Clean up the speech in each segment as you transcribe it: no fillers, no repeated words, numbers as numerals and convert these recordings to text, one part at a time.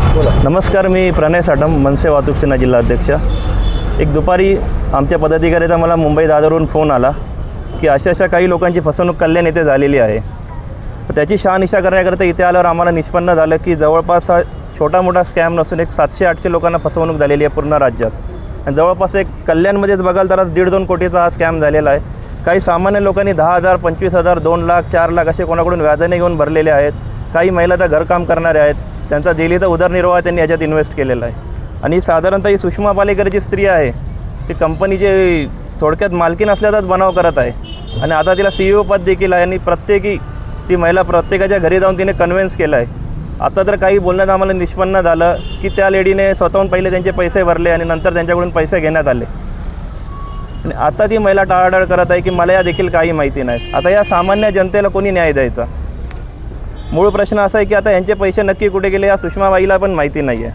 नमस्कार, मी प्रणय साठम, मनसे वाहतूक सेना जिल्हा अध्यक्ष। एक दुपारी आमच्या पदाधिकाऱ्याचा मला मुंबई दादरवरून फोन आला की अशा काही लोकांची फसवणूक कल्याण येथे झालेली आहे। त्याची शहानिशा करण्याकरता इथे आल्यावर आम्हाला निष्पन्न झालं की जवळपास हा छोटा मोठा स्कॅम नसून एक 700-800 लोकांना फसवणूक झालेली आहे पूर्ण राज्यात। आणि जवळपास एक कल्याणमध्येच बघाल तर 1.5-2 कोटीचा हा स्कॅम झालेला आहे। काही सामान्य लोकांनी 10,000, 25,000, 2 लाख, 4 लाख असे कोणाकडून व्याजाने घेऊन भरलेले आहेत। काही महिला तर घरकाम करणारे आहेत, त्यांचा दिल्लीचा उदरनिर्वाह त्यांनी याच्यात इन्व्हेस्ट केलेला आहे। आणि साधारणतः ही सुषमा पालेकरची स्त्री आहे, ती कंपनीची थोडक्यात मालकीण असल्याचाच बनाव करत आहे आणि आता तिला CEO पद देखील आहे आणि ती महिला प्रत्येकाच्या घरी जाऊन तिने कन्व्हिन्स केलं आहे। आता तर काही बोलण्यात आम्हाला निष्पन्न झालं की त्या लेडीने स्वतःहून पहिले त्यांचे पैसे भरले आणि नंतर त्यांच्याकडून पैसे घेण्यात आले आणि आता ती महिला टाळाटाळ करत आहे की मला या देखील काही माहिती नाही। आता या सामान्य जनतेला कोणी न्याय द्यायचा? मूळ प्रश्न असा आहे की आता यांचे पैसे नक्की कुठे गेले या सुषमाबाईला पण माहिती नाही आहे,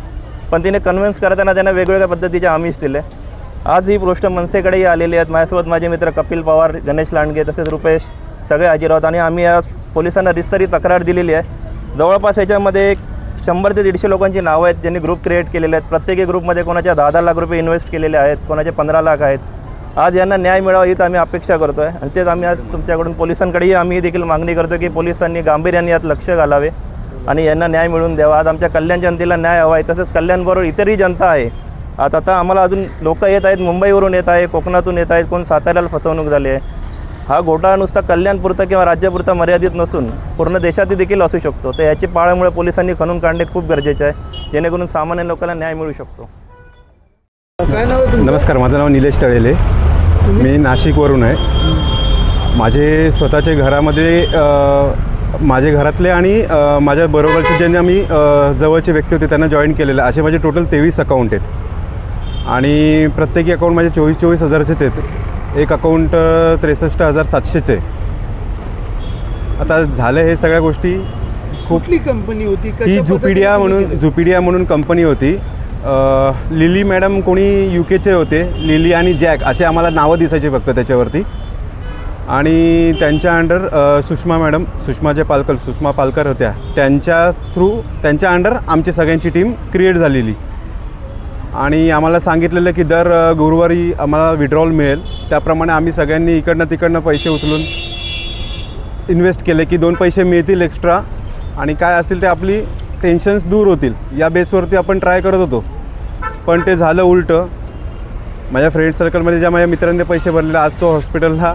पण तिने कन्व्हिन्स करताना त्यांना वेगवेगळ्या पद्धतीचे आमिष दिले। आज ही गोष्ट मनसेकडेही आलेली आहेत। माझ्यासोबत माझे मित्र कपिल पवार, गणेश लांडगे तसेच रुपेश सगळे हजर आहोत आणि आम्ही आज पोलिसांना रितसरी तक्रार दिलेली आहे। जवळपास याच्यामध्ये 100 ते 150 लोकांची नावं आहेत ज्यांनी ग्रुप क्रिएट केलेले आहेत। प्रत्येकी ग्रुपमध्ये कोणाच्या 10-10 लाख रुपये इन्व्हेस्ट केलेले आहेत, कोणाचे 15 लाख आहेत। आज यांना न्याय मिळावा हीच आम्ही अपेक्षा करतो आहे आणि तेच आम्ही आज तुमच्याकडून पोलिसांकडेही आम्ही देखील मागणी करतो की पोलिसांनी गांभीर्याने यात लक्ष घालावे आणि यांना न्याय मिळवून द्यावा। आज आमच्या कल्याण जनतेला न्याय हवा आहे, तसंच कल्याणबरोबर इतरही जनता आहे। आता आम्हाला अजून लोक येत आहेत, मुंबईवरून येत आहे, कोकणातून येत आहेत, कोण साताऱ्याला फसवणूक झाली आहे। हा घोटाळा नुसता कल्याणपुरता किंवा राज्यापुरता मर्यादित नसून पूर्ण देशात देखील असू शकतो। तर याची पाळमुळे पोलिसांनी खणून काढणे खूप गरजेचे आहे जेणेकरून सामान्य लोकांना न्याय मिळू शकतो। काय नाव आहे? नमस्कार, माझं नाव निलेश तळेले, मी नाशिकवरून आहे। माझे स्वतःचे घरामध्ये माझे घरातले आणि माझ्या बरोबरचे ज्यांनी आम्ही जवळचे व्यक्ती होते त्यांना जॉईन केलेलं, असे माझे टोटल 23 अकाउंट आहेत आणि प्रत्येकी अकाउंट माझे 24-24 हजाराचेच आहेत। एक अकाउंट 63,700चे आहे। आता झालं हे सगळ्या गोष्टी कुठली कंपनी होती? ही झुपिडिया म्हणून कंपनी होती। लिली मॅडम कोणी UKचे होते, लिली आणि जॅक असे आम्हाला नावं दिसायचे फक्त त्याच्यावरती आणि त्यांच्या अंडर सुषमा पालकर होत्या, त्यांच्या अंडर आमची सगळ्यांची टीम क्रिएट झालेली आणि आम्हाला सांगितलेलं की दर गुरुवारी आम्हाला विड्रॉल मिळेल। त्याप्रमाणे आम्ही सगळ्यांनी इकडनं तिकडनं पैसे उचलून इन्व्हेस्ट केले की 2 पैसे मिळतील एक्स्ट्रा आणि काय असतील ते आपली टेन्शन्स दूर होतील या बेसवरती आपण ट्राय करत होतो। पण ते झालं उलटं। माझ्या फ्रेंड सर्कलमध्ये ज्या माझ्या मित्रांनी पैसे भरलेले, आज तो हॉस्पिटलला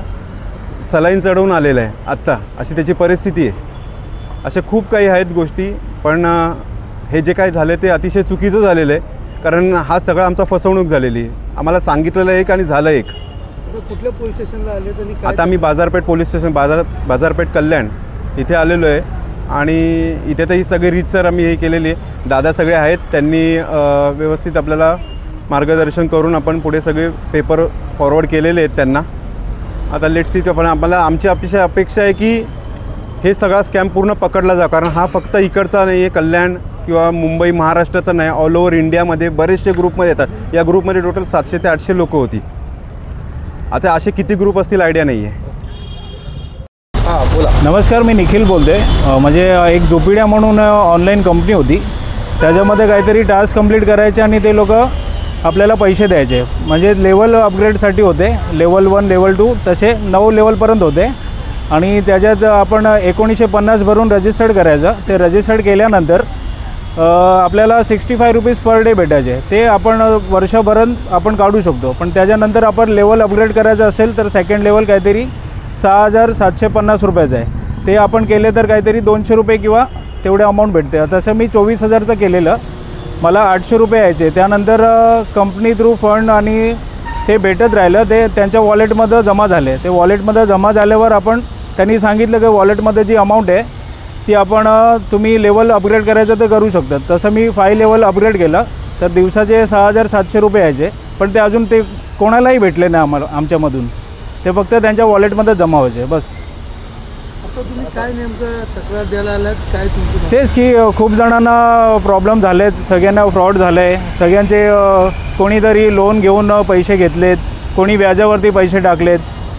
सलाईन चढवून आलेला आहे आत्ता, अशी त्याची परिस्थिती आहे। अशा खूप काही आहेत गोष्टी, पण हे जे काय झालं ते अतिशय चुकीचं झालेलं आहे कारण हा सगळा आमचा फसवणूक झालेली आहे। आम्हाला सांगितलेलं एक आणि झालं एक। कुठल्या पोलीस स्टेशनला आले आणि आता आम्ही बाजारपेठ पोलीस स्टेशन बाजारपेठ कल्याण इथे आलेलो आहे आणि इथे तर ही सगळी रीतसर आम्ही हे केलेली आहे। दादा सगळे आहेत, त्यांनी व्यवस्थित आपल्याला मार्गदर्शन करून आपण पुढे सगळे पेपर फॉरवर्ड केलेले आहेत त्यांना। आता लेट्स सी, पण आमची अपेक्षा आहे की हे सगळा स्कॅम पूर्ण पकडला जावा कारण हा फक्त इकडचा नाही आहे, कल्याण किंवा मुंबई महाराष्ट्राचा नाही, ऑल ओव्हर इंडियामध्ये बरेचसे ग्रुपमध्ये येतात। या ग्रुपमध्ये टोटल 700 ते 800 लोकं होती। आता असे किती ग्रुप असतील आयडिया नाही आहे। बोला। नमस्कार, मी निखिल बोलते। म्हणजे एक झुपिडिया म्हणून ऑनलाईन कंपनी होती, त्याच्यामध्ये काहीतरी टास्क कंप्लीट करायचे आणि ते लोक आपल्याला पैसे द्यायचे। म्हणजे लेवल अपग्रेडसाठी होते, लेवल 1, लेवल 2 तसे 9 लेवलपर्यंत होते आणि त्याच्यात आपण 1950 भरून रजिस्टर्ड करायचं। ते रजिस्टर्ड केल्यानंतर आपल्याला 65 रुपीज पर डे भेटायचे। ते आपण वर्षभरात आपण काढू शकतो, पण त्याच्यानंतर आपण लेवल अपग्रेड करायचं असेल तर सेकंड लेवल काहीतरी 6,750 रुपयाचं आहे। ते आपण केले तर काहीतरी 200 रुपये किंवा तेवढे अमाऊंट भेटते। तसं मी 24,000चं केलेलं, मला 800 रुपये यायचे। त्यानंतर कंपनी थ्रू फंड आणि ते भेटत राहिलं, ते त्यांच्या वॉलेटमध्ये जमा झाले। ते वॉलेटमध्ये जमा झाल्यावर त्यांनी सांगितलं की वॉलेटमध्ये जी अमाऊंट आहे ती तुम्ही लेवल अपग्रेड करायचं तर करू शकतात। तसं मी 5 लेवल अपग्रेड केलं तर दिवसाचे 6,700 रुपये यायचे, पण ते अजून ते कोणालाही भेटले नाही आमच्यामधून, ते फक्त त्यांच्या वॉलेटमध्ये जमा व्हायचे बस। आता तुम्ही काय नेमकं तक्रार द्यायला आलात? काय तुमचं? तेच की खूप जणांना प्रॉब्लेम झालेत, सगळ्यांना फ्रॉड झालं आहे। सगळ्यांचे कोणीतरी लोन घेऊन पैसे घेतलेत, कोणी व्याजावरती पैसे टाकलेत,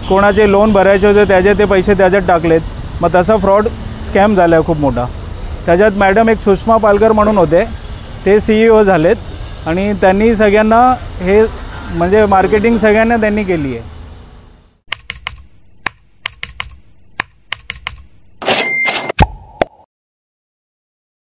कोणाचे लोन भरायचे होते त्याचे ते पैसे त्याच्यात टाकलेत। मग तसा फ्रॉड स्कॅम झाला आहे खूप मोठा। त्याच्यात मॅडम एक सुषमा पालकर म्हणून होते, ते CEO झालेत आणि त्यांनी सगळ्यांना हे म्हणजे मार्केटिंग सगळ्यांना त्यांनी केली आहे.